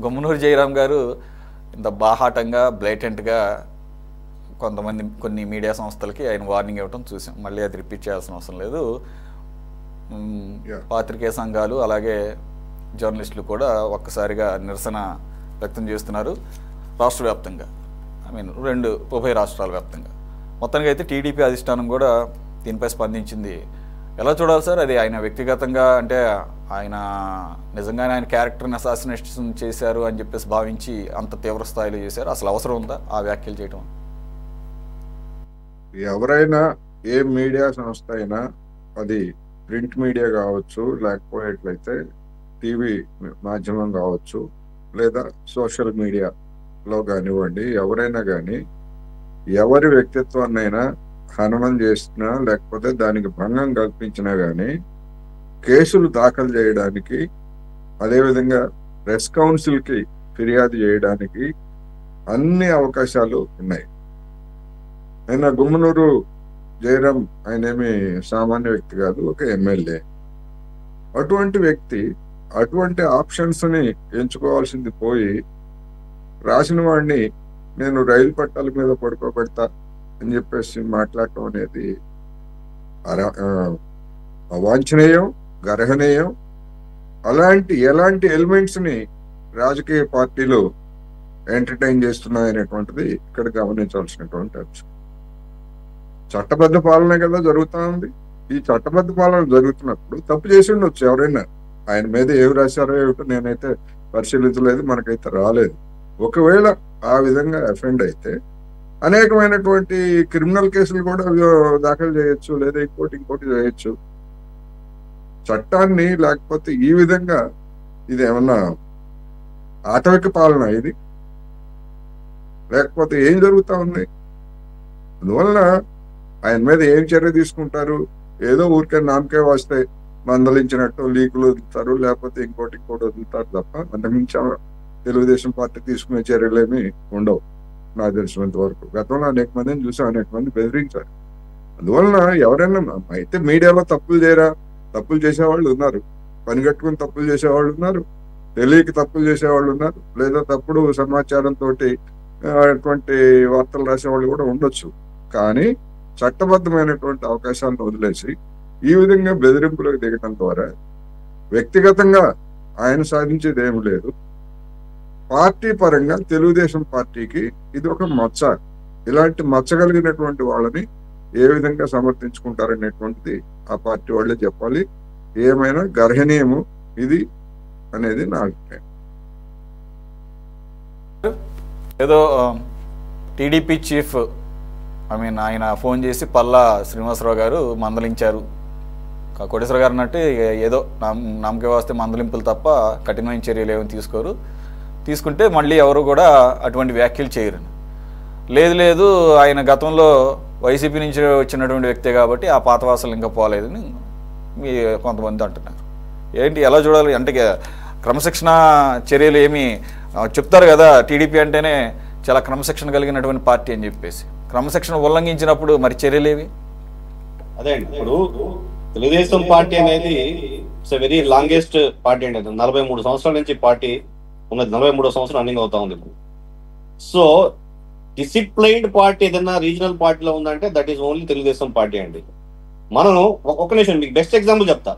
గుమ్మనూరు జయరాం గారు ఇంత బాహాటంగా బ్లైటెంట్గా కొన్ని మీడియా సంస్థలకి ఆయన వార్నింగ్ ఇవ్వడం చూసాం. మళ్ళీ అది రిపీట్ చేయాల్సిన అవసరం లేదు. పాత్రికేయ సంఘాలు అలాగే జర్నలిస్టులు కూడా ఒక్కసారిగా నిరసన వ్యక్తం చేస్తున్నారు రాష్ట్ర వ్యాప్తంగా. ఉభయ రాష్ట్రాల వ్యాప్తంగా. మొత్తానికి అయితే టీడీపీ అధిష్టానం కూడా దీనిపై స్పందించింది. ఎలా చూడాలి సార్? అది ఆయన వ్యక్తిగతంగా అంటే ఆయన నిజంగానే ఆయన క్యారెక్టర్ని అసాసినేషన్ చేశారు అని చెప్పేసి భావించి అంత తీవ్ర స్థాయిలో చేశారు. అసలు అవసరం ఉందా ఆ వ్యాఖ్యలు చేయటం? ఎవరైనా ఏ మీడియా సంస్థ అయినా, అది ప్రింట్ మీడియా కావచ్చు, లేకపోయేట్లయితే టీవీ మాధ్యమం కావచ్చు, లేదా సోషల్ మీడియాలో కానివ్వండి, ఎవరైనా కానీ ఎవరి వ్యక్తిత్వాన్నైనా హననం చేసినా లేకపోతే దానికి భంగం కల్పించినా కానీ కేసులు దాఖలు చేయడానికి, అదేవిధంగా ప్రెస్ కౌన్సిల్కి ఫిర్యాదు చేయడానికి అన్ని అవకాశాలు ఉన్నాయి. ఆయన గుమ్మనూరు జయరాం ఆయనేమి సామాన్య వ్యక్తి కాదు, ఒక ఎమ్మెల్యే. అటువంటి వ్యక్తి అటువంటి ఆప్షన్స్ని ఎంచుకోవాల్సింది పోయి రాసిన వాడిని నేను రైలు పట్టాల మీద పడుకోబెడతా అని చెప్పేసి మాట్లాడటం అనేది అవాంఛనీయం, గర్హనీయం. ఎలాంటి ఎలిమెంట్స్ని రాజకీయ పార్టీలు ఎంటర్టైన్ చేస్తున్నాయనేటువంటిది ఇక్కడ గమనించాల్సినటువంటి అంశం. చట్టబద్ధ పాలన కదా జరుగుతూ ఉంది. ఈ చట్టబద్ధ పాలన జరుగుతున్నప్పుడు తప్పు చేసి ఉండొచ్చు ఎవరైనా. ఆయన మీద ఏమి రాశారో ఏమిటో నేనైతే పరిశీలించలేదు, మనకైతే రాలేదు. ఒకవేళ ఆ విధంగా అఫెండ్ అయితే అనేకమైనటువంటి క్రిమినల్ కేసులు కూడా దాఖలు చేయొచ్చు, లేదా ఇంకోటి చేయొచ్చు. చట్టాన్ని లేకపోతే ఈ విధంగా ఇది ఏమన్నా ఆటవిక పాలన ఇది, లేకపోతే ఏం జరుగుతూ ఉంది? అందువలన ఆయన మీద ఏం చర్య తీసుకుంటారు? ఏదో ఊరికే నామకే వస్తే మందలించినట్టు లీకులు వదులుతారు, లేకపోతే ఇంకోటి వదులుతారు తప్ప అంతకుమించి తెలుగుదేశం పార్టీ తీసుకునే చర్యలేమి ఉండవు నాకు తెలిసినంత వరకు. గతంలో అనేక మందిని చూసి అనేక మంది బెదిరించారు. అందువలన ఎవరైనా అయితే మీడియాలో తప్పులు చేసేవాళ్ళు ఉన్నారు, పని కట్టుకుని తప్పులు చేసేవాళ్ళు ఉన్నారు, తెలియక తప్పులు చేసేవాళ్ళు ఉన్నారు, లేదా తప్పుడు సమాచారంతో అటువంటి వార్తలు రాసేవాళ్ళు కూడా ఉండొచ్చు. కానీ చట్టబద్ధమైనటువంటి అవకాశాలను వదిలేసి ఈ విధంగా బెదిరింపులకు దిగటం ద్వారా వ్యక్తిగతంగా ఆయన సాధించేది ఏమి లేదు. పార్టీ పరంగా తెలుగుదేశం పార్టీకి ఇది ఒక మచ్చ. ఇలాంటి మచ్చ కలిగినటువంటి వాళ్ళని ఏ విధంగా సమర్థించుకుంటారనేటువంటిది ఆ పార్టీ వాళ్ళే చెప్పాలి. ఏమైనా గర్హనీయము ఇది అనేది నా అభిప్రాయం. ఏదో టీడీపీ చీఫ్ ఆయన ఫోన్ చేసి పల్లా శ్రీనివాసరావు గారు మందలించారు, కోటేశ్వర గారు అన్నట్టు ఏదో నమ్మకే వస్తే మందలింపులు తప్ప కఠినమైన చర్యలు ఏమైనా తీసుకుంటే మళ్ళీ ఎవరు కూడా అటువంటి వ్యాఖ్యలు చేయరు. లేదు ఆయన గతంలో వైసీపీ నుంచి వచ్చినటువంటి వ్యక్తే కాబట్టి ఆ పాతవాసలు ఇంకా పోలేదని కొంతమంది అంటున్నారు. ఏంటి ఎలా చూడాలి? అంటే క్రమశిక్షణ చర్యలు ఏమి చెప్తారు కదా, టీడీపీ అంటేనే చాలా క్రమశిక్షణ కలిగినటువంటి పార్టీ అని చెప్పేసి. క్రమశిక్షణ ఉల్లంఘించినప్పుడు మరి చర్యలేవి? అదే అండి, ఇప్పుడు తెలుగుదేశం పార్టీ అనేది ఇట్స్ వెరీ లాంగెస్ట్ పార్టీ అండి. 43 సంవత్సరాల నుంచి పార్టీ ఉన్నది, 43వ సంవత్సరం రన్నింగ్ అవుతా ఉంది. సో డిసిప్లైన్డ్ పార్టీ ఏదైనా రీజనల్ పార్టీలో ఉందంటే that is only Telugu Desam party అండి. మనం ఒక్క నిమిషం మీకు బెస్ట్ ఎగ్జాంపుల్ చెప్తా.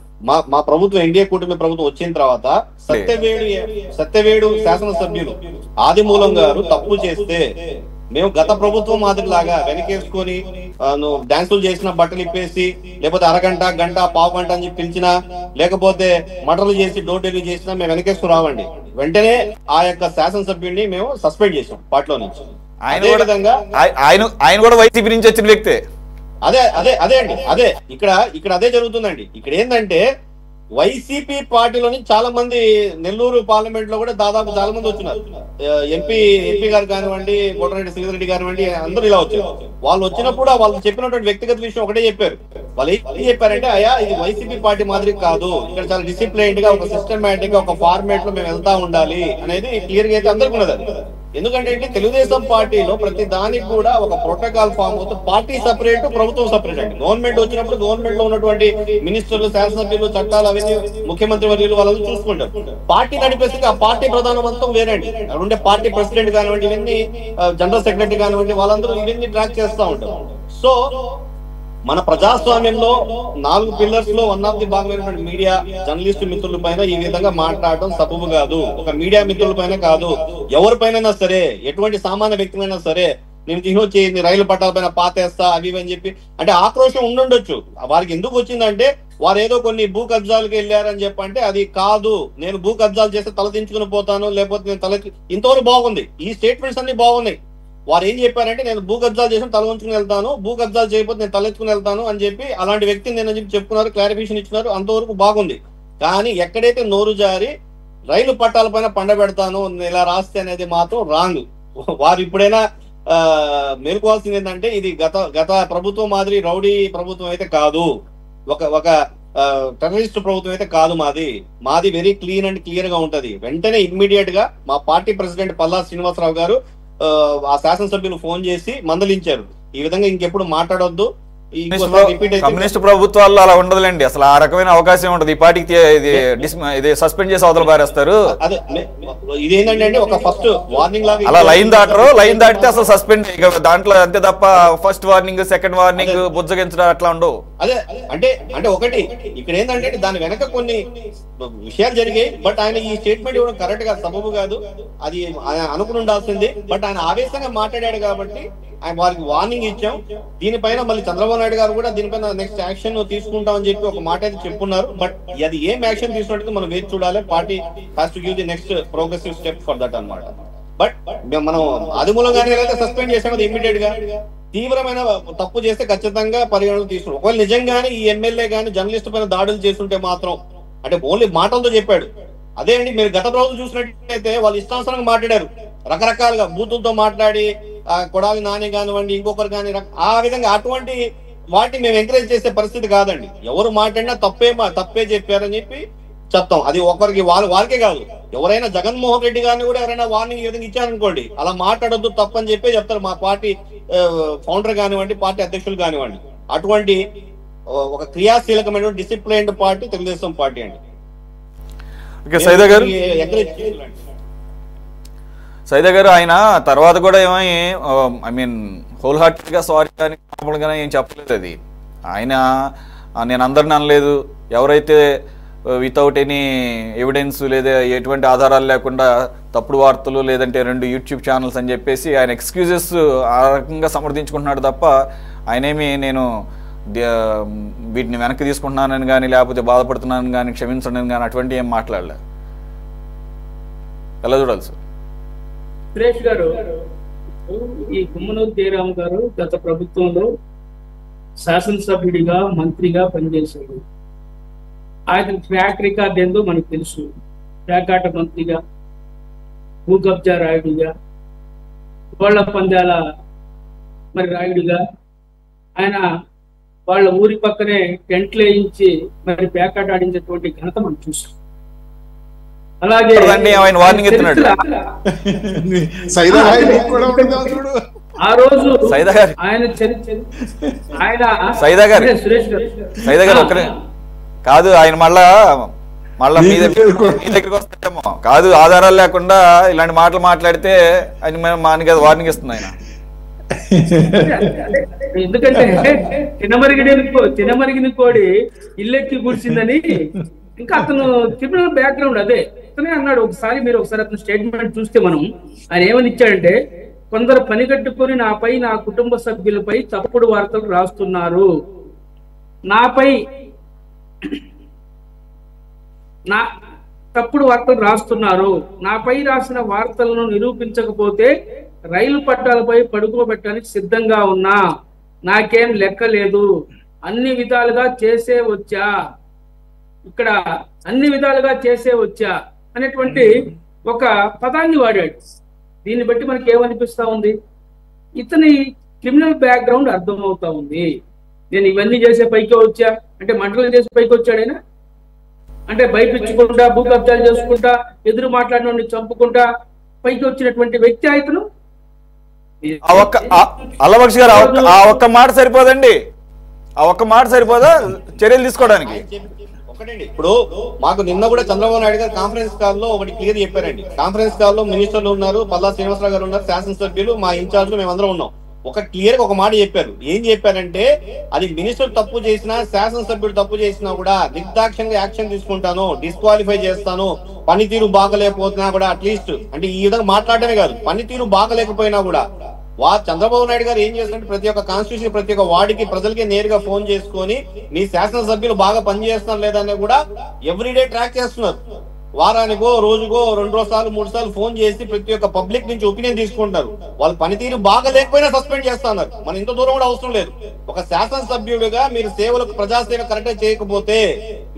మా ప్రభుత్వం ఎన్డీఏ కూటమి ప్రభుత్వం వచ్చిన తర్వాత సత్యవేడు శాసనసభ్యులు ఆదిమూలం గారు తప్పు చేస్తే మేము గత ప్రభుత్వం మాదిరిలాగా వెనకేసుకొని డాన్సులు చేసిన బట్టలు ఇప్పేసి, లేకపోతే అరగంట గంట పావు గంట అని చెప్పి పిలిచినా, లేకపోతే మటర్లు చేసి డోర్ డెలివరీ చేసినా మేము వెనకేసుకుని రావండి. వెంటనే ఆ యొక్క శాసనసభ్యుడిని మేము సస్పెండ్ చేసాం పార్టీలో నుంచి. ఆయన కూడా వైసీపీ నుంచి వచ్చిన వ్యక్తే. అదే అండి, ఇక్కడ అదే జరుగుతుందండి. ఇక్కడ ఏంటంటే వైసీపీ పార్టీలోని చాలా మంది నెల్లూరు పార్లమెంట్ లో కూడా దాదాపు చాలా మంది వచ్చినారు. ఎంపీ గారు కానివ్వండి, కోటరెడ్డి శ్రీధరెడ్డి కానివ్వండి, అందరూ ఇలా వచ్చారు. వాళ్ళు వచ్చినప్పుడు వాళ్ళు చెప్పినటువంటి వ్యక్తిగత విషయం ఒకటే చెప్పారు. వాళ్ళు ఏం చెప్పారంటే, అయ్యా ఇది వైసీపీ పార్టీ మాదిరి కాదు, ఇక్కడ చాలా డిసిప్లైన్డ్ గా ఒక సిస్టమేటిక్ గా ఒక ఫార్మేట్ లో మేము వెళ్తా ఉండాలి అనేది క్లియర్ గా అయితే అందరికీ ఉన్నది. ఎందుకంటే తెలుగుదేశం పార్టీలో ప్రతి దానికి కూడా ఒక ప్రోటోకాల్ ఫామ్ అవుతుంది. పార్టీ సపరేట్, ప్రభుత్వం సపరేట్ అండి. గవర్నమెంట్ వచ్చినప్పుడు గవర్నమెంట్ లో ఉన్నటువంటి మినిస్టర్లు, శాసనసభ్యులు, చట్టాలు రెవెన్యూ ముఖ్యమంత్రి వర్యులు వాళ్ళని చూసుకుంటారు. పార్టీ నడిపేసి ఆ పార్టీ ప్రధానమంత్రం వేరేండి, అక్కడ ఉండే పార్టీ ప్రెసిడెంట్ కానివ్వండి, ఇవన్నీ జనరల్ సెక్రటరీ కానివ్వండి, వాళ్ళందరూ ఇవన్నీ ట్రాక్ చేస్తూ ఉంటారు. సో మన ప్రజాస్వామ్యంలో 4 పిల్లర్స్ లో వన్ ఆఫ్ ది భాగమైనటువంటి మీడియా జర్నలిస్టు మిత్రుల పైన ఈ విధంగా మాట్లాడడం సబబు కాదు. ఒక మీడియా మిత్రుల పైన కాదు, ఎవరిపైన సరే, ఎటువంటి సామాన్య వ్యక్తిమైనా సరే, నేను తినొచ్చి రైలు పట్టాల పైన పాతేస్తా అవి ఇవి అని చెప్పి అంటే ఆక్రోషం ఉండుండొచ్చు. వారికి ఎందుకు వచ్చిందంటే వారు ఏదో కొన్ని భూ కబ్జాలకు వెళ్ళారని చెప్పంటే అది కాదు, నేను భూ కబ్జాలు చేస్తే తలదించుకుని పోతాను, లేకపోతే నేను ఇంతవరకు బాగుంది, ఈ స్టేట్మెంట్స్ అన్ని బాగున్నాయి. వారు ఏం చెప్పారంటే నేను భూ కబ్జాలు చేసిన తల ఉంచుకుని వెళ్తాను, భూ కబ్జాలు చేయకపోతే నేను తలెత్తుకుని వెళ్తాను అని చెప్పి అలాంటి వ్యక్తిని నేను చెప్పి చెప్పుకున్నారు, క్లారిఫికేషన్ ఇచ్చినారు, అంతవరకు బాగుంది. కానీ ఎక్కడైతే నోరు జారి రైలు పట్టాల పైన పండబెడతాను ఇలా రాస్తే అనేది మాత్రం రాంగ్. వారు ఇప్పుడైనా మేల్కోవాల్సింది ఏంటంటే ఇది గత ప్రభుత్వం మాదిరి రౌడీ ప్రభుత్వం అయితే కాదు, ఒక టెర్రరిస్ట్ ప్రభుత్వం అయితే కాదు. మాది వెరీ క్లీన్ అండ్ క్లియర్ గా ఉంటది. వెంటనే ఇమ్మీడియట్ గా మా పార్టీ ప్రెసిడెంట్ పల్లా శ్రీనివాసరావు గారు ఆ శాసనసభ్యులు ఫోన్ చేసి మందలించారు, ఈ విధంగా ఇంకెప్పుడు మాట్లాడొద్దు. కమ్యూనిస్ట్ ప్రభుత్వాల్లో అలా ఉండదులేండి, అసలు ఆ రకమైన అవకాశం ఉంటుంది. ఈ పార్టీకి ఇది సస్పెండ్ చేసి అవతల పారేస్తారు. ఇదేంటంటే ఒక ఫస్ట్ వార్నింగ్ లాగా అలా లైన్ దాటితే అసలు సస్పెండ్ దాంట్లో అంతే తప్ప ఫస్ట్ వార్నింగ్ సెకండ్ వార్నింగ్ బుజ్జగించడం అట్లా ఉండవు. అదే అంటే ఒకటి ఇక్కడ ఏంటంటే దాని వెనక కొన్ని విషయాలు జరిగాయి. బట్ ఆయన ఈ స్టేట్మెంట్ ఇవ్వడం కరెక్ట్ గా సబబు కాదు, అది అనుకుని ఉండాల్సింది. బట్ ఆయన ఆవేశంగా మాట్లాడాడు కాబట్టి ఆయన వారికి వార్నింగ్ ఇచ్చాం. దీనిపైన మళ్ళీ చంద్రబాబు నాయుడు గారు కూడా దీనిపైన నెక్స్ట్ యాక్షన్ తీసుకుంటామని చెప్పి ఒక మాట అయితే చెప్పున్నారు. బట్ అది ఏం యాక్షన్ తీసుకున్నట్టు మనం వేచి చూడాలి. Party has to give the next progressive step for that అన్నమాట. బట్ మనం అది మూలంగానే ఏదైతే సస్పెండ్ చేసామో అది ఇమ్మీడియట్ గా తీవ్రమైన తప్పు చేస్తే ఖచ్చితంగా పరిగణన తీసుకున్నాం. ఒకవేళ నిజంగానే ఈ ఎమ్మెల్యే గానీ జర్నలిస్ట్ పైన దాడులు చేస్తుంటే మాత్రం అంటే ఓన్లీ మాటలతో చెప్పాడు. అదే అండి, మీరు గత ప్రభుత్వం చూసినట్టయితే వాళ్ళు ఇష్టానుసారంగా మాట్లాడారు, రకరకాలుగా బూతులతో మాట్లాడి కొడాలి నాని కానివ్వండి, ఇంకొకరు కానీ ఆ విధంగా అటువంటి వాటిని మేము ఎంకరేజ్ చేసే పరిస్థితి కాదండి. ఎవరు మాట్లాడినా తప్పే చెప్పారని చెప్పి చెప్తాం. అది ఒకరికి వాళ్ళకే కాదు, ఎవరైనా జగన్మోహన్ రెడ్డి గారిని కూడా ఎవరైనా వార్నింగ్ ఈ విధంగా ఇచ్చారనుకోండి, అలా మాట్లాడొద్దు తప్పని చెప్పే చెప్తారు మా పార్టీ ఫౌండర్ కానివ్వండి, పార్టీ అధ్యక్షులు కానివ్వండి. అటువంటి ఒక క్రియాశీలకమైన డిసిప్లైన్డ్ పార్టీ తెలుగుదేశం పార్టీ అండి. సైదా గారు ఆయన తర్వాత కూడా ఏమీ హోల్ హార్టెడ్ గా సారీ కానీ ఏం చెప్పలేదు. అది ఆయన నేను అందరిని అనలేదు, ఎవరైతే వితౌట్ ఎనీ ఎవిడెన్స్ లేదా ఎటువంటి ఆధారాలు లేకుండా తప్పుడు వార్తలు లేదంటే 2 యూట్యూబ్ ఛానల్స్ అని చెప్పేసి ఆయన ఎక్స్క్యూజెస్ ఆ రకంగా సమర్థించుకుంటున్నాడు తప్ప ఆయనేమి నేను వీటిని వెనక్కి తీసుకుంటున్నానని కానీ లేకపోతే బాధపడుతున్నానని కానీ క్షమించండి కానీ అటువంటి ఏం మాట్లాడలే. ఎలా చూడాలి సార్? సురేష్ గారు, ఈ గుమ్మనూరు జయరామ్ గారు గత ప్రభుత్వంలో శాసనసభ్యుడిగా మంత్రిగా పనిచేశాడు. ఆయన ట్రాక్ రికార్డ్ ఏందో మనకు తెలుసు. పేకాట మంత్రిగా, భూ కబ్జా రాయుడిగా, కోళ్ల పందాల రాయుడిగా, ఆయన వాళ్ళ ఊరి పక్కనే టెంట్లు వేయించి పేకాట ఆడించేటువంటి ఘనత మనం చూసాం. అలాగే ఆ రోజు ఆయన సురేష్ గారు కాదు, ఆయన మళ్ళా మీ దగ్గరికి వస్తామో కాదు, ఆధారాలు లేకుండా ఇలాంటి మాటలు మాట్లాడితే ఆయన వార్నింగ్ ఇస్తుంది ఆయన. ఎందుకంటే తినమరిగిన కోడి ఇల్లెక్కి కూర్చిందని. ఇంకా అతను క్రిమినల్ బ్యాక్గ్రౌండ్ అదే అతనే అన్నాడు. మీరు ఒకసారి అతను స్టేట్మెంట్ చూస్తే మనం ఆయన ఏమని ఇచ్చాడంటే, కొందరు పని కట్టుకొని నాపై నా కుటుంబ సభ్యులపై తప్పుడు వార్తలు రాస్తున్నారు, నాపై రాసిన వార్తలను నిరూపించకపోతే రైలు పట్టాలపై పడుకోబెట్టడానికి సిద్ధంగా ఉన్నా, నాకేం లెక్క లేదు, అన్ని విధాలుగా చేసే వచ్చా, ఇక్కడ అన్ని విధాలుగా చేసే వచ్చా అనేటువంటి ఒక పదాన్ని వాడాడు. దీన్ని బట్టి మనకి ఏమనిపిస్తా ఉంది, ఇతని క్రిమినల్ బ్యాక్గ్రౌండ్ అర్థమవుతా ఉంది. నేను ఇవన్నీ చేసే పైకి వచ్చా అంటే మంటలు చేసి పైకి వచ్చాడైనా అంటే భయపించుకుంటా, భూ కబ్జాలు చేసుకుంటా, ఎదురు మాట్లాడిన చంపుకుంటా పైకి వచ్చినటువంటి వ్యక్తి ఇతను. అల్లబక్షి గారు ఆ ఒక్క మాట సరిపోదండి, ఆ ఒక్క మాట సరిపోదా చర్యలు తీసుకోవడానికి? ఒకటండి, ఇప్పుడు మాకు నిన్న కూడా చంద్రబాబు నాయుడు గారు కాన్ఫరెన్స్ కాల్ లో ఒకటి క్లియర్ చెప్పారండి. కాన్ఫరెన్స్ కాల్ లో మినిస్టర్లు ఉన్నారు, పల్లా శ్రీనివాసరావు గారు ఉన్నారు, శాసనసభ్యులు, మా ఇన్ఛార్జ్లు మేమందరం ఉన్నాం. ఒక క్లియర్ గా ఒక మాట చెప్పారు. ఏం చెప్పారంటే, అది మినిస్టర్ తప్పు చేసినా, శాసనసభ్యుడు తప్పు చేసినా కూడా నిర్దాక్షిణ్యంగా యాక్షన్ తీసుకుంటాను, డిస్క్వాలిఫై చేస్తాను, పనితీరు బాగలేకపోతున్నా కూడా అట్లీస్ట్ అంటే ఈ విధంగా మాట్లాడటమే కాదు, పనితీరు బాగలేకపోయినా కూడా చంద్రబాబు నాయుడు గారు ఏం చేస్తున్నారు, ప్రతి ఒక్క కాన్స్టిట్యూషన్ ప్రతి ఒక్క వార్డుకి ప్రజలకి నేరుగా ఫోన్ చేసుకొని మీ శాసనసభ్యులు బాగా పనిచేస్తున్నారు లేదని కూడా ఎవ్రీడే ట్రాక్ చేస్తున్నారు. వారానికో రోజుకో 2 సార్లు 3 సార్లు ఫోన్ చేసి ప్రతి ఒక్క పబ్లిక్ నుంచి ఒపీనియన్ తీసుకుంటారు. వాళ్ళ పనితీరు బాగా లేకపోయినా సస్పెండ్ చేస్తున్నారు. మన ఇంత దూరం కూడా అవసరం లేదు. ఒక శాసనసభ్యుడిగా మీరు సేవలకు ప్రజాసేవ కరెక్ట్ చేయకపోతే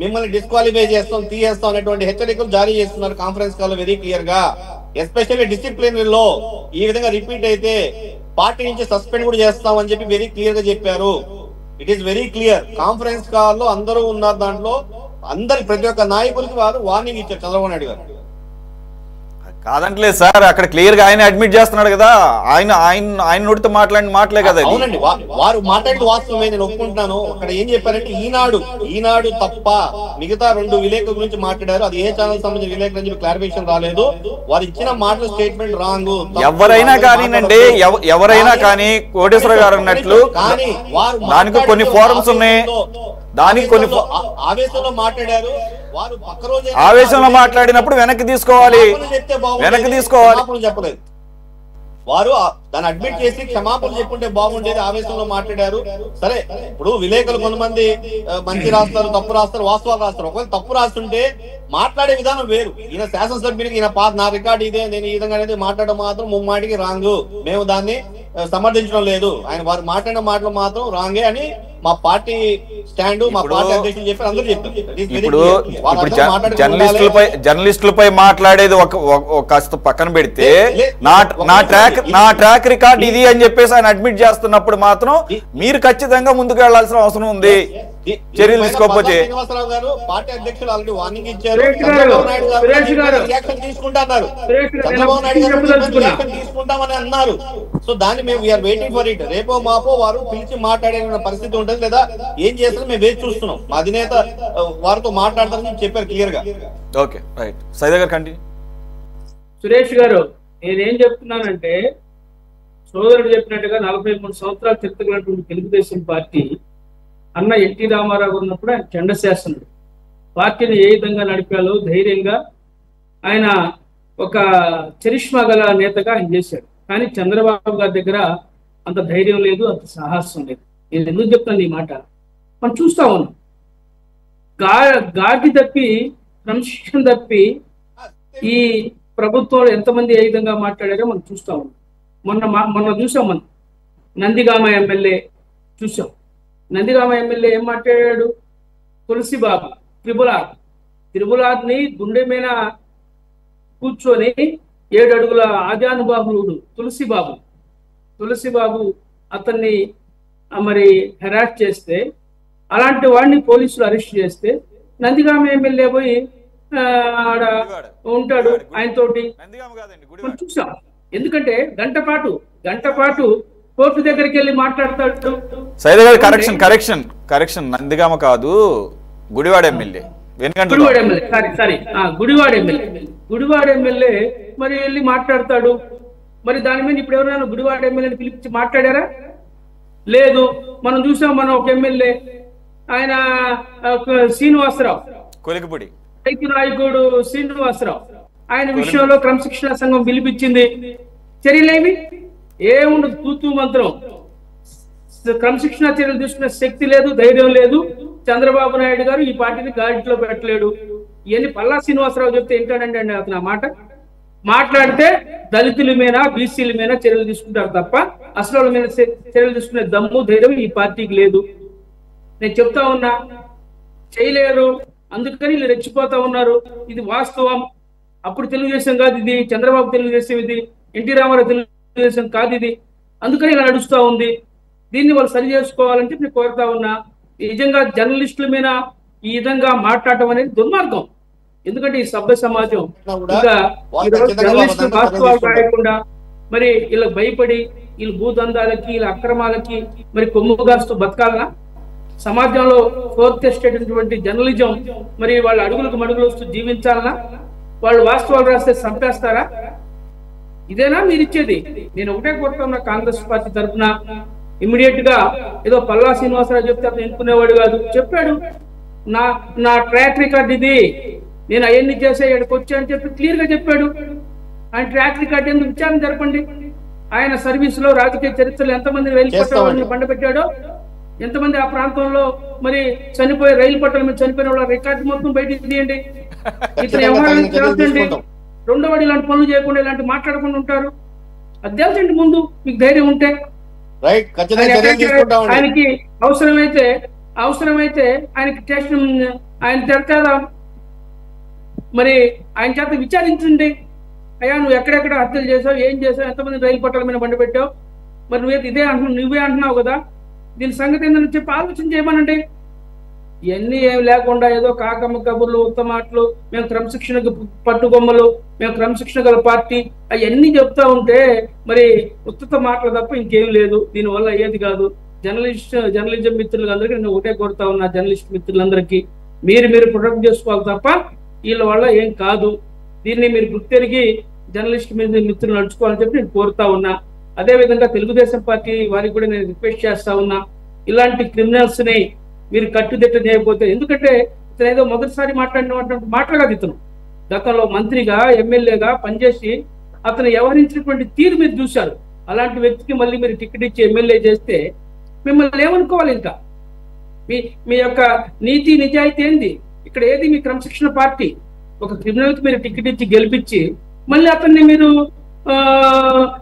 మిమ్మల్ని డిస్క్వాలిఫై చేస్తాం, తీయేస్తాం అనేటువంటి హెచ్చరికలు జారీ చేస్తున్నారు కాన్ఫరెన్స్ కాల్ వెరీ క్లియర్ గా. ఎస్పెషల్లీ డిసిప్లినరీ లో ఈ విధంగా రిపీట్ అయితే పార్టీ నుంచి సస్పెండ్ కూడా చేస్తామని చెప్పి వెరీ క్లియర్ గా చెప్పారు. It is very clear. Conference call లో అందరూ ఉన్నారు, దాంట్లో అందరి ప్రతి ఒక్క నాయకులకి వారు వార్నింగ్ ఇచ్చారు చంద్రబాబు నాయుడు గారు. కాదంటలేదు సార్, అక్కడ క్లియర్ గా ఆయన అడ్మిట్ చేస్తున్నాడు కదా, ఆయన నోటితో మాట్లాడిన మాటలే కదా. అవునండి, వారు మాట్లాడిన వాస్తవమే, నేను ఒప్పుకుంటున్నాను. అక్కడ ఏం చెప్పారంటే ఈనాడు తప్ప మిగతా 2 విలేకరుల గురించి మాట్లాడారు. అది ఏ ఛానల్ సంబంధించిన విలేకరు అని చెప్పి క్లారిఫికేషన్ రాలేదు. వారు ఇచ్చిన మాటల స్టేట్మెంట్ రాంగ్. ఎవరైనా కానీనండి, ఎవరైనా కానీ కోటేశ్వర గారు అన్నట్లు దానికి కొన్ని ఫోరమ్స్ ఉన్నాయి, దానికి కొన్ని ఆవేశంలో మాట్లాడారు. వారు పక్క రోజు ఆవేశంలో మాట్లాడినప్పుడు వెనక్కి తీసుకోవాలి. చెప్పలేదు. వారు దాన్ని అడ్మిట్ చేసి క్షమాపణ చెప్పుంటే బాగుండేది. ఆవేశంలో మాట్లాడారు. సరే, ఇప్పుడు విలేకరులు కొంతమంది మంచి రాస్తారు, తప్పు రాస్తారు, వాస్తవాలు రాస్తారు. ఒకవేళ తప్పు రాస్తుంటే మాట్లాడే విధానం వేరు. ఈయన శాసనసభ్యునికి ఈయన నా రికార్డు ఇదే, నేను ఈ విధంగా అనేది మాట్లాడడం మాత్రం ముమ్మాటికి రాంగ్. మేము దాన్ని సమర్థించడం లేదు. వారు మాట్లాడిన మాటలు మాత్రం రాంగే అని మా పార్టీ స్టాండ్, మా పార్టీ అధ్యక్షులు చెప్పారు, అందరూ చెప్పారు. ఇప్పుడు జర్నలిస్టులపై మాట్లాడేది ఒక కాస్త పక్కన పెడితే నా ట్రాక్ రికార్డ్ ఇది అని చెప్పేసి ఆయన అడ్మిట్ చేస్తున్నప్పుడు మాత్రం మీరు ఖచ్చితంగా ముందుకు వెళ్లాల్సిన అవసరం ఉంది. చర్యలు తీసుకోకపోతే శ్రీనివాసరావు గారు పార్టీ అధ్యక్షులు ఆల్రెడీ వార్నింగ్ ఇచ్చారు. చంద్రబాబు నాయుడు గారు యాక్షన్ తీసుకుంటున్నారు, చంద్రబాబు నాయుడు గారు యాక్షన్ తీసుకుంటామని అన్నారు. సో దాన్ని మేము వీఆర్ వెయిటింగ్ ఫర్ ఇట్. రేపో మాపో వారు పిలిచి మాట్లాడే పరిస్థితి ఉంటుంది, లేదా ఏం చేస్తారో మేము వేచి చూస్తున్నాం. మా అధినేత వారితో మాట్లాడతారని చెప్పారు క్లియర్ గా. Okay, right. సైదా గారు కంటిన్యూ. సురేష్ గారు, నేనేం చెప్తున్నానంటే, సోదరుడు చెప్పినట్టుగా 43 సంవత్సరాలు చరిత్రటువంటి తెలుగుదేశం పార్టీ అన్న ఎన్టీ రామారావు ఉన్నప్పుడు ఆయన చండశాసనుడు. పార్టీని ఏ విధంగా నడిపాలో ధైర్యంగా ఆయన ఒక చరిష్మా గల నేతగా ఆయన చేశాడు. కానీ చంద్రబాబు గారి దగ్గర అంత ధైర్యం లేదు, అంత సాహసం లేదు. నేను ఎందుకు చెప్తాను ఈ మాట, మనం చూస్తా ఉన్నాం. గాడి తప్పి, క్రమశిక్షణ తప్పి ఈ ప్రభుత్వంలో ఎంతమంది ఏ విధంగా మాట్లాడారో మనం చూస్తా ఉన్నాం. మొన్న చూసాం, మనం నందిగామ ఎమ్మెల్యే చూసాం. నందిగామ ఎమ్మెల్యే ఏం మాట్లాడాడు? తులసిబాబు త్రిబులార్ని గుండె మీద కూర్చొని 7 అడుగుల ఆద్యానుబాహుడు తులసిబాబు అతన్ని మరి హెరాస్ చేస్తే, అలాంటి వాడిని పోలీసులు అరెస్ట్ చేస్తే నందిగామ ఎమ్మెల్యే పోయి ఆడ ఉంటాడు ఆయనతోటి. మనం చూసాం. ఎందుకంటే గంట పాటు కోర్టు దగ్గరికి వెళ్ళి మాట్లాడతాడు. సైదా గారు కరెక్షన్ నందిగామ కాదు, గుడివాడ ఎమ్మెల్యే. గుడివాడ ఎమ్మెల్యే మరి వెళ్ళి మాట్లాడతాడు. మరి దాని మీద ఇప్పుడు ఎవరైనా గుడివాడ ఎమ్మెల్యేని పిలిపించి మాట్లాడారా? లేదు. మనం చూసాం, మనం ఒక ఎమ్మెల్యే ఆయన శ్రీనివాసరావు, కొలికిపూడి రైతు నాయకుడు శ్రీనివాసరావు, ఆయన విషయంలో క్రమశిక్షణ సంఘం పిలిపించింది. చర్యలేమి ఏముండదు, తూతూ మంత్రం. క్రమశిక్షణ చర్యలు తీసుకునే శక్తి లేదు, ధైర్యం లేదు. చంద్రబాబు నాయుడు గారు ఈ పార్టీని గాడిలో పెట్టలేడు. ఇవన్నీ పల్లా శ్రీనివాసరావు చెప్తే ఏంటాడండి అండి అతను ఆ మాట మాట్లాడితే దళితుల మీద, బీసీల మీద చర్యలు తీసుకుంటారు తప్ప అసలు వాళ్ళ మీద చర్యలు తీసుకునే దమ్ము, ధైర్యం ఈ పార్టీకి లేదు. నేను చెప్తా ఉన్నా, చేయలేరు. అందుకని వీళ్ళు రెచ్చిపోతా ఉన్నారు. ఇది వాస్తవం. అప్పుడు తెలుగుదేశం కాదు ఇది, చంద్రబాబు తెలుగుదేశం ఇది, ఎన్టీ రామారావు తెలుగుదేశం కాదు ఇది. అందుకని ఇలా నడుస్తూ ఉంది. దీన్ని వాళ్ళు సరి చేసుకోవాలంటే నేను కోరుతా ఉన్నా. నిజంగా జర్నలిస్టుల మీద ఈ విధంగా మాట్లాడటం అనేది దుర్మార్గం. ఎందుకంటే ఈ సభ్య సమాజం ఇంకా జర్నలిస్టులు వాస్తవాలు రాయకుండా మరి వీళ్ళకి భయపడి వీళ్ళ భూదందాలకి, వీళ్ళ అక్రమాలకి మరి కొమ్ము కాస్తూ బతకాలనా? సమాజంలో ఫోర్త్ ఎస్టేట్ అటువంటి జర్నలిజం మరి వాళ్ళ అడుగులకు మడుగులు వస్తూ జీవించాలనా? వాళ్ళు వాస్తవాలు రాస్తే చంపేస్తారా? ఇదేనా మీరు ఇచ్చేది? నేను ఒకటే కోరుతున్నా కాంగ్రెస్ పార్టీ తరఫున, ఇమ్మీడియట్ గా ఏదో పల్లా శ్రీనివాసరావు చెప్తే అతను ఎన్నుకునేవాడు కాదు, చెప్పాడు నా ట్రాక్ రికార్డ్ ఇది, నేను అవన్నీ చేసే ఇక్కడికి వచ్చా అని చెప్పి క్లియర్ గా చెప్పాడు. ఆయన ట్రాక్ రికార్డ్ ఎందుకు విచారణ జరపండి. ఆయన సర్వీస్ లో రాజకీయ చరిత్రలో ఎంతమంది రైలు పట్టాలని బండ పెట్టాడో, ఎంతమంది ఆ ప్రాంతంలో మరి చనిపోయే రైలు పట్టాల మీద చనిపోయిన వాళ్ళ రికార్డు మొత్తం బయటికి తీయండి. ఇతను వ్యవహారాన్ని చేయండి. రెండోవాడు ఇలాంటి పనులు చేయకుండా ఇలాంటి మాట్లాడకుండా ఉంటారు. అది తెలుసండి ముందు మీకు ధైర్యం ఉంటే. ఆయనకి అవసరమైతే ఆయనకి టెస్ట్ ఆయన చేత మరి ఆయన చేత విచారించండి. అయ్యా నువ్వు ఎక్కడెక్కడ హత్యలు చేసావు, ఏం చేసావు, ఎంతమంది రైలు పట్టాల మీద బండి పెట్టావు, మరి నువ్వే అంటున్నావు కదా, దీని సంగతి ఏంటని చెప్పి ఆలోచన చేయమనండి. ఇవన్నీ ఏమి లేకుండా ఏదో కాకమ్మ కబుర్లు, ఉత్తమాటలు, మేము క్రమశిక్షణకు పట్టుబొమ్మలు, మేము క్రమశిక్షణ గల పార్టీ, అవన్నీ చెప్తా ఉంటే మరి ఉత్తత మాటలు తప్ప ఇంకేం లేదు. దీనివల్ల అయ్యేది కాదు. జర్నలిజం మిత్రులందరికీ నేను ఒకటే కోరుతా ఉన్నా, జర్నలిస్ట్ మిత్రులందరికీ మీరు ప్రొటెక్ట్ చేసుకోవాలి తప్ప వీళ్ళ వల్ల ఏం కాదు. దీన్ని మీరు గుర్తెరిగి జర్నలిస్ట్ మిత్రులు నడుచుకోవాలని చెప్పి నేను కోరుతా ఉన్నా. అదేవిధంగా తెలుగుదేశం పార్టీ వారికి కూడా నేను రిక్వెస్ట్ చేస్తా ఉన్నా, ఇలాంటి క్రిమినల్స్ ని మీరు కట్టుదిట్ట చేయకపోతే, ఎందుకంటే ఇతను ఏదో మొదటిసారి మాట్లాడినటువంటి మాటలు కాదు, ఇతను గతంలో మంత్రిగా ఎమ్మెల్యేగా పనిచేసి అతను వ్యవహరించినటువంటి తీరు మీరు చూశారు. అలాంటి వ్యక్తికి మళ్ళీ మీరు టికెట్ ఇచ్చి ఎమ్మెల్యే చేస్తే మిమ్మల్ని ఏమనుకోవాలి? ఇంకా మీ యొక్క నీతి నిజాయితీ ఏంది? ఇక్కడ ఏది మీ క్రమశిక్షణ పార్టీ? ఒక క్రిమినల్ కి మీరు టికెట్ ఇచ్చి గెలిపించి మళ్ళీ అతన్ని మీరు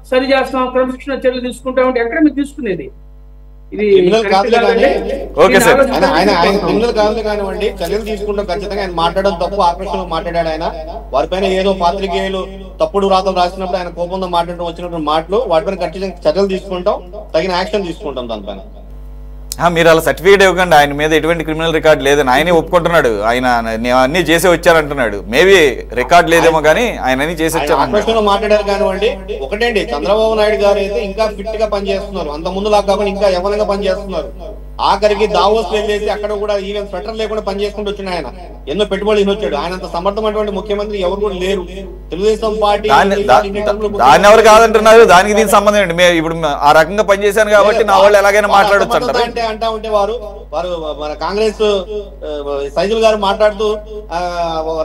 సరి చేస్తాం, క్రమశిక్షణ చర్యలు తీసుకుంటామంటే ఎక్కడ మీరు తీసుకునేది? ఇది క్రిమినల్ కాదు కానివ్వండి, చర్యలు తీసుకుంటాం ఖచ్చితంగా. ఆయన మాట్లాడడం తప్పు, ఆక్రోషంలో మాట్లాడాడు. ఆయన వారిపైన ఏదో పాత్రికేయులు తప్పుడు రాతలు రాసినప్పుడు ఆయన కోపంతో మాట్లాడడం వచ్చినటువంటి మాటలు, వాటిపైన ఖచ్చితంగా చర్యలు తీసుకుంటాం, తగిన యాక్షన్ తీసుకుంటాం దానిపైన. మీరు అలా సర్టిఫికేట్ ఇవ్వకండి. ఆయన మీద ఎటువంటి క్రిమినల్ రికార్డ్ లేదని ఆయనే ఒప్పుకుంటున్నాడు. ఆయన అన్ని చేసి వచ్చారంటున్నాడు. మేబీ రికార్డ్ లేదేమో కానీ ఆయన అన్ని చేసి వచ్చారు మాట్లాడారు కానివ్వండి. ఒకటండి, చంద్రబాబు నాయుడు గారు అయితే ఇంకా ఫిట్ గా పనిచేస్తున్నారు, అంత ముందులా కాకుండా ఇంకా యవనంగా పనిచేస్తున్నారు. ఆఖరికి దావోస్ వెళ్ళేసి అక్కడ కూడా ఈవెన్ స్వెటర్ లేకుండా పనిచేసుకుంటూ వచ్చిన ఆయన ఎన్నో పెట్టుబడులు వచ్చాడు. ఆయన అంత సమర్థమైనటువంటి ముఖ్యమంత్రి ఎవరు కూడా లేరు. తెలుగుదేశం పార్టీ దాన్ని ఎవరు కాదంటున్నారు, దానికి దీనికి సంబంధం ఏంటి? ఇప్పుడు ఆ రకంగా పనిచేశాను కాబట్టి నా వాళ్ళు ఎలాగైనా మాట్లాడొచ్చు అంటే అంటా ఉంటే వారు మన కాంగ్రెస్ సైజుల్ గారు మాట్లాడుతూ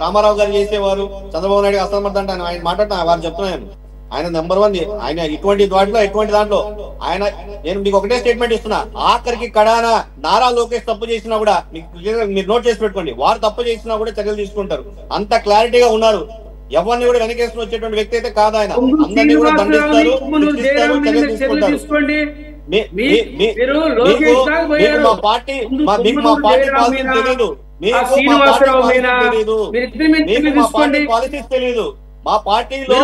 రామారావు గారు చేసేవారు, చంద్రబాబు నాయుడు అసమర్థ అంటే ఆయన మాట్లాడుతూ వారు చెప్తున్నాను. ఆయన నెంబర్ 1. ఆయన ఇటువంటి దాంట్లో ఆయన, నేను మీకు ఒకటే స్టేట్మెంట్ ఇస్తున్నా, ఆఖరికి కడాన నారా లోకేష్ తప్పు చేసినా కూడా మీరు నోట్ చేసి పెట్టుకోండి, వారు తప్పు చేసినా కూడా చర్యలు తీసుకుంటారు. అంత క్లారిటీగా ఉన్నారు. ఎవరిని కూడా వెనకేసుకుని వచ్చేటువంటి వ్యక్తి అయితే కాదు ఆయన. అందరినీ కూడా దండిస్తారు, చర్యలు తీసుకుంటారు. మా పార్టీ పాలసీస్ తెలియదు, పాలసీస్ తెలియదు. మా పార్టీలో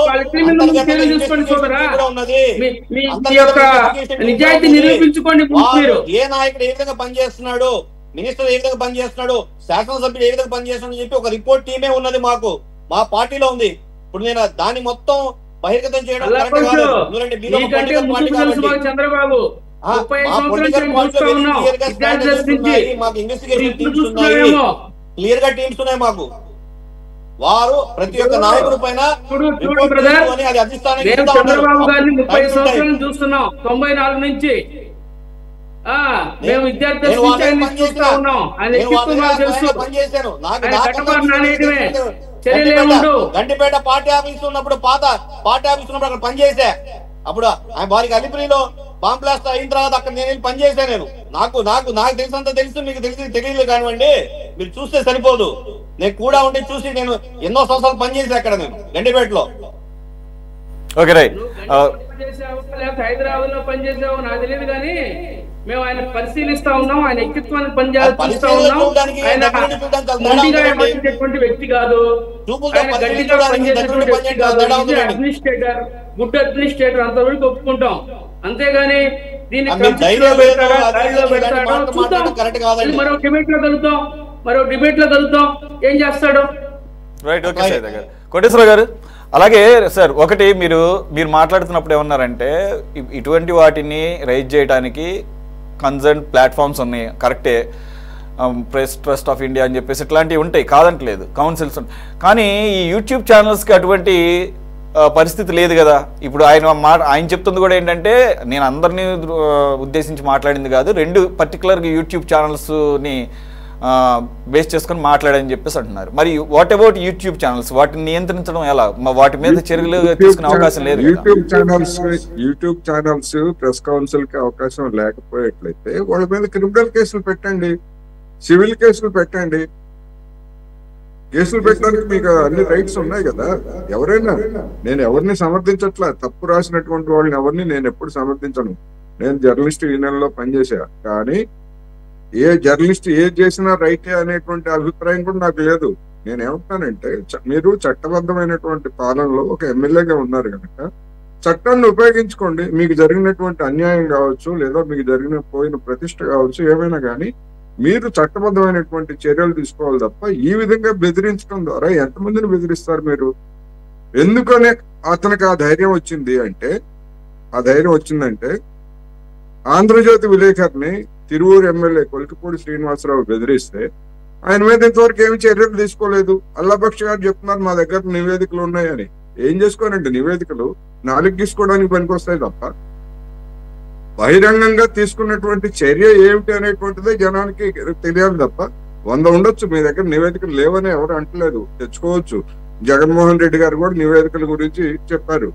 ఏ నాయకుడు ఏ విధంగా పనిచేస్తున్నాడు, మినిస్టర్ ఏ విధంగా పనిచేస్తున్నాడు, శాసనసభ్యుడు ఏ విధంగా పనిచేస్తున్నాడు చెప్పి ఒక రిపోర్ట్ టీమే ఉన్నది మాకు, మా పార్టీలో ఉంది. ఇప్పుడు నేను దాన్ని మొత్తం బహిర్గతం చేయడం చంద్రబాబు క్లియర్ గా టీమ్స్ ఉన్నాయి మాకు. వారు ప్రతి ఒక్క నాయకుడి పైన చంద్రబాబు గారిని 30 సంవత్సరాలు చూస్తున్నాం, 94 నుంచి మేము విద్యార్థి చూస్తా ఉన్నాం. ఆయన తెలుసు. గంటిపేట పార్టీ ఆఫీస్ ఉన్నప్పుడు, పాత పార్టీ ఆఫీస్ ఉన్నప్పుడు అక్కడ పనిచేసా. అప్పుడు వారికి అలిపిరిలో బాంబ్ బ్లాస్ట్ అయిన తర్వాత అక్కడ నేను వెళ్ళి పనిచేసా. నేను నాకు తెలిసినంత తెలుసు, మీకు తెలియదు కానివ్వండి. మీరు చూస్తే సరిపోదు. నేను కూడా ఉండి చూసి నేను ఎన్నో సంవత్సరాలు పనిచేసా అక్కడ, నేను గండిపేటలో. హైదరాబాద్ లో పనిచేసావు నాకు తెలియదు, కానీ మేము ఆయన పరిశీలిస్తా ఉన్నాం. ఆయన వ్యక్తిత్వాన్ని పనిచేస్తా ఉన్నాం. ఆయన పనిచేసేటువంటి వ్యక్తి కాదు, గట్టిగా పనిచేసేటువంటి వ్యక్తి కాదు. అడ్మినిస్ట్రేటర్, గుడ్ అడ్మినిస్ట్రేటర్ అంతవరకు ఒప్పుకుంటాం. అంతేగాని దీన్ని మరో డిబేట్ లో కలుగుతాం, ఏం చేస్తాడు? Right, okay sir. కోటేశ్వర గారు, అలాగే సార్, ఒకటి మీరు మాట్లాడుతున్నప్పుడు ఏమన్నారంటే ఇటువంటి వాటిని రైజ్ చేయడానికి కన్సర్న్ ప్లాట్ఫామ్స్ ఉన్నాయి, కరెక్టే, ప్రెస్ ట్రస్ట్ ఆఫ్ ఇండియా అని చెప్పేసి ఇట్లాంటివి ఉంటాయి, కాదంటలేదు, కౌన్సిల్స్ ఉంటాయి. కానీ ఈ యూట్యూబ్ ఛానల్స్కి అటువంటి పరిస్థితి లేదు కదా. ఇప్పుడు ఆయన చెప్తుంది కూడా ఏంటంటే, నేను అందరినీ ఉద్దేశించి మాట్లాడింది కాదు, 2 పర్టికులర్గా యూట్యూబ్ ఛానల్స్ని బేస్ చేసుకొని మాట్లాడని చెప్పేసి అంటున్నారు. మరి వాట్ అబౌట్ యూట్యూబ్ ఛానల్స్, వాటిని నియంత్రించడం ఎలా? వాటి మీద చర్యలు తీసుకునే అవకాశం లేదు. యూట్యూబ్ ఛానల్స్ ప్రెస్ కౌన్సిల్ కి అవకాశం లేకపోయేట్లయితే వాళ్ళ మీద క్రిమినల్ కేసులు పెట్టండి, సివిల్ కేసులు పెట్టండి. కేసులు పెట్టడానికి మీకు అన్ని రైట్స్ ఉన్నాయి కదా. ఎవరైనా, నేను ఎవరిని సమర్థించట్లా, తప్పు రాసినటువంటి వాళ్ళని ఎవరిని నేను ఎప్పుడు సమర్థించను. నేను జర్నలిస్ట్ యూనియన్ లో పనిచేసా, కానీ ఏ జర్నలిస్ట్ ఏది చేసినా రైటే అనేటువంటి అభిప్రాయం కూడా నాకు లేదు. నేనేమంటానంటే, మీరు చట్టబద్ధమైనటువంటి పాలనలో ఒక ఎమ్మెల్యేగా ఉన్నారు కనుక చట్టాన్ని ఉపయోగించుకోండి. మీకు జరిగినటువంటి అన్యాయం కావచ్చు, లేదా మీకు పోయిన ప్రతిష్ట కావచ్చు, ఏమైనా కానీ మీరు చట్టబద్ధమైనటువంటి చర్యలు తీసుకోవాలి తప్ప ఈ విధంగా బెదిరించడం ద్వారా ఎంతమందిని బెదిరిస్తారు మీరు? ఎందుకనే అతనికి ఆ ధైర్యం వచ్చిందంటే ఆంధ్రజ్యోతి విలేకరిని తిరువూరు ఎమ్మెల్యే కొలికిపూడి శ్రీనివాసరావు బెదిరిస్తే ఆయన మీద ఇంతవరకు ఏమి చర్యలు తీసుకోలేదు. అల్లాబక్ష గారు చెప్తున్నారు మా దగ్గర నివేదికలు ఉన్నాయని. ఏం చేసుకోనండి నివేదికలు? నాలుగు గీసుకోవడానికి పనికొస్తాయి తప్ప బహిరంగంగా తీసుకున్నటువంటి చర్య ఏమిటి అనేటువంటిదే జనానికి తెలియాలి తప్ప 100 ఉండొచ్చు మీ దగ్గర నివేదికలు లేవని ఎవరు అంటలేదు, తెచ్చుకోవచ్చు. జగన్మోహన్ రెడ్డి గారు కూడా నివేదికల గురించి చెప్పారు.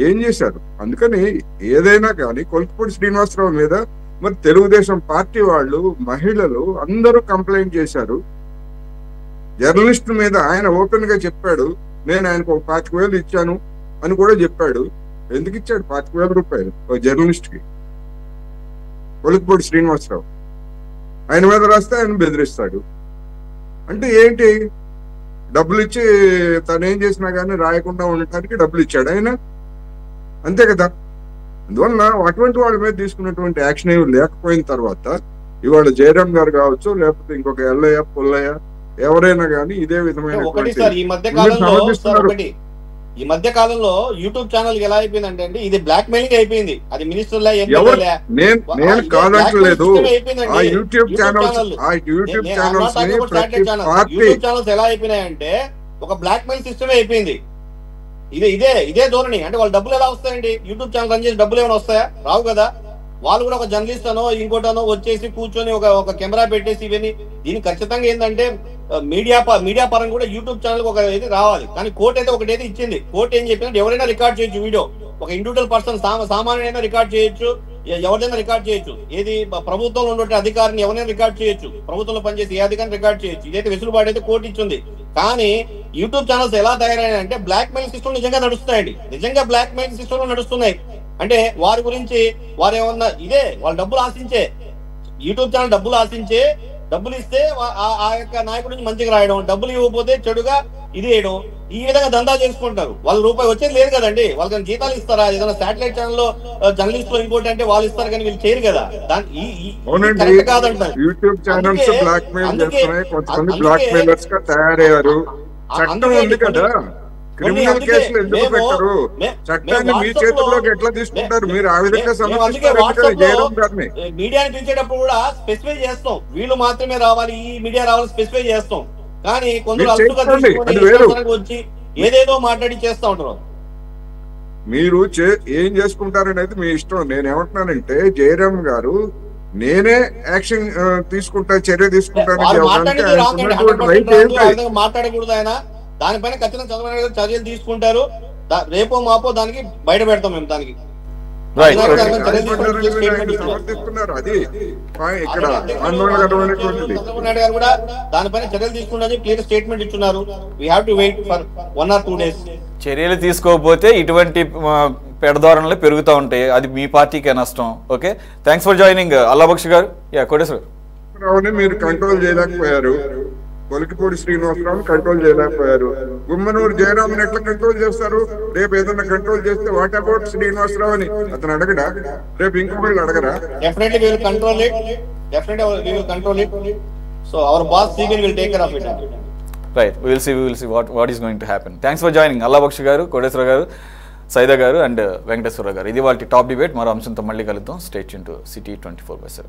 ఏం చేశారు? అందుకని ఏదైనా కానీ కొలికిపూడి శ్రీనివాసరావు మీద మరి తెలుగుదేశం పార్టీ వాళ్ళు, మహిళలు అందరూ కంప్లైంట్ చేశారు. జర్నలిస్ట్ మీద ఆయన ఓపెన్ గా చెప్పాడు, నేను ఆయనకు 25,000 ఇచ్చాను అని కూడా చెప్పాడు. ఎందుకు ఇచ్చాడు 25,000 రూపాయలు ఒక జర్నలిస్ట్ కి? కొలికిపూడి శ్రీనివాసరావు ఆయన మీద రాస్తే ఆయన బెదిరిస్తాడు అంటే ఏంటి? డబ్బులు ఇచ్చి తను ఏం చేసినా కానీ రాయకుండా ఉండటానికి డబ్బులు ఇచ్చాడు ఆయన, అంతే కదా. అందువల్ల అటువంటి వాళ్ళ మీద తీసుకున్నటువంటి యాక్షన్ ఏమి లేకపోయిన తర్వాత ఇవాళ జయరాం గారు కావచ్చు, లేకపోతే ఇంకొక ఎల్లయ్య పుల్లయ్య ఎవరైనా కానీ ఇదే విధమైన ఈ మధ్య కాలంలో యూట్యూబ్ ఛానల్ ఎలా అయిపోయిందంటే అండి, ఇది బ్లాక్ మెయిలింగ్ అయిపోయింది. అది మినిస్టర్ నేను కాదంటలేదు. యూట్యూబ్ ఛానల్స్ ఎలా అయిపోయినాయంటే ఒక బ్లాక్ మెయిల్ సిస్టమే అయిపోయింది. ఇదే ధోరణి. అంటే వాళ్ళు డబ్బులు ఎలా వస్తాయండి? యూట్యూబ్ ఛానల్ రన్ చేసి డబ్బులు ఏమైనా వస్తాయా? రావు కదా. వాళ్ళు కూడా ఒక జర్నలిస్ట్ అనో ఇంకోటనో వచ్చేసి కూర్చొని ఒక కెమెరా పెట్టేసి ఇవన్నీ. దీనికి ఖచ్చితంగా ఏంటంటే మీడియా పరంగా కూడా యూట్యూబ్ ఛానల్ ఒక ఇది రావాలి. కానీ కోర్టు అయితే ఒకటైతే ఇచ్చింది. కోర్టు ఏం చెప్పిందంటే ఎవరైనా రికార్డ్ చేయొచ్చు వీడియో. ఒక ఇండివిజువల్ పర్సన్ సామాన్యుడైనా రికార్డ్ చేయొచ్చు, ఎవరినైనా రికార్డ్ చేయొచ్చు. ఏది ప్రభుత్వంలో ఉన్నటువంటి అధికారిని ఎవరైనా రికార్డ్ చేయొచ్చు, ప్రభుత్వంలో పనిచేసి ఏ అధికారిని రికార్డ్ చేయొచ్చు. ఇదైతే వెసులుబాటు అయితే కోర్టు ఇచ్చింది. కానీ యూట్యూబ్ ఛానల్స్ ఎలా తయారయ్యాయంటే బ్లాక్ మెయిల్ సిస్టమ్ నిజంగా నడుస్తాయండి. నిజంగా బ్లాక్ మెయిల్ సిస్టమ్ లో నడుస్తున్నాయి. అంటే వారి గురించి వారు ఏమన్నా వాళ్ళు డబ్బులు ఆశించే, యూట్యూబ్ ఛానల్ డబ్బులు ఆశించే, డబ్బులు ఇస్తే ఆ యొక్క నాయకుడి నుంచి మంచిగా రాయడం, డబ్బులు ఇవ్వకపోతే చెడుగా ఇది వేయడం, ఈ విధంగా దందా చేసుకుంటారు. వాళ్ళ రూపాయి వచ్చేది లేదు కదండి. వాళ్ళకి జీతాలు ఇస్తారా? ఏదైనా శాటిలైట్ ఛానల్లో జర్నలిస్ట్ లో ఇంకోటి అంటే వాళ్ళు ఇస్తారు, కానీ వీళ్ళు చేయరు కదా. కాదంటారు. యూట్యూబ్ ఛానల్స్ బ్లాక్ మెయిల్ చేస్తున్నాయి, కొంతమంది బ్లాక్ మెయిలర్స్ గా తయారయ్యారు. చట్టం ఉంది కదా, క్రిమినల్ కేసులు ఎందుకు పెట్టరు? చట్టాన్ని మీ చేతుల్లోకి ఎట్లా తీసుకుంటారు? మీరు ఆ విధంగా మీడియాని పిలిచేటప్పుడు కూడా స్పెసిఫై చేస్తాం, వీళ్ళు మాత్రమే రావాలి, ఈ మీడియా రావాలి స్పెసిఫై చేస్తాం. కానీ కొందరు వచ్చి ఏదేదో మాట్లాడి చేస్తా ఉంటారు. మీరు ఏం చేసుకుంటారనేది మీ ఇష్టం. నేనేమంటున్నానంటే జయరాం గారు నేనే యాక్షన్ తీసుకుంటా, చర్య తీసుకుంటాను మాట్లాడకూడదు. ఆయన దానిపైన ఖచ్చితంగా చంద్రబాబు గారు చర్యలు తీసుకుంటారు. రేపో మాపో దానికి బయట పెడతాం మేము. దానికి సమర్థిస్తున్నారు. అది ఇక్కడ చంద్రబాబు నాయుడు గారు కూడా దానిపైన చర్యలు తీసుకుంటారని క్లియర్ స్టేట్మెంట్ ఇస్తున్నారు. We have to wait for 1 or 2 days. చర్యలు తీసుకోకపోతే ఇటువంటి పెడధోరణులు పెరుగుతూ ఉంటాయి. అది మీ పార్టీకే నష్టం. Okay, thanks for joining Allabaksha గారు. కోటేశ్వరరావుని మీరు కంట్రోల్ చేయలేకపోయారు, కొలికిపూడి శ్రీనివాసరావుని కంట్రోల్ చేయలేకపోయారు, గుమ్మనూరు జయరామన్ ఎట్లా కంట్రోల్ చేస్తారు? రేపు ఏదైనా కంట్రోల్ చేస్తే వాట్ అబౌట్ శ్రీనివాసరావు అని అతను అడగడా? రేపు ఇంకొకళ్ళు అడగరా? Definitely we will control it. So our boss Segan will take care of it. Right, we will see what is going to happen. Thanks for joining Allabaksha గారు, కోటేశ్వర గారు, సైదా గారు అండ్ వెంకటేశ్వర గారు. ఇది వాళ్ళ టాప్ డిబేట్. మరో అంశంతో మళ్ళీ కలుద్దాం. Stay tune to city 24/7.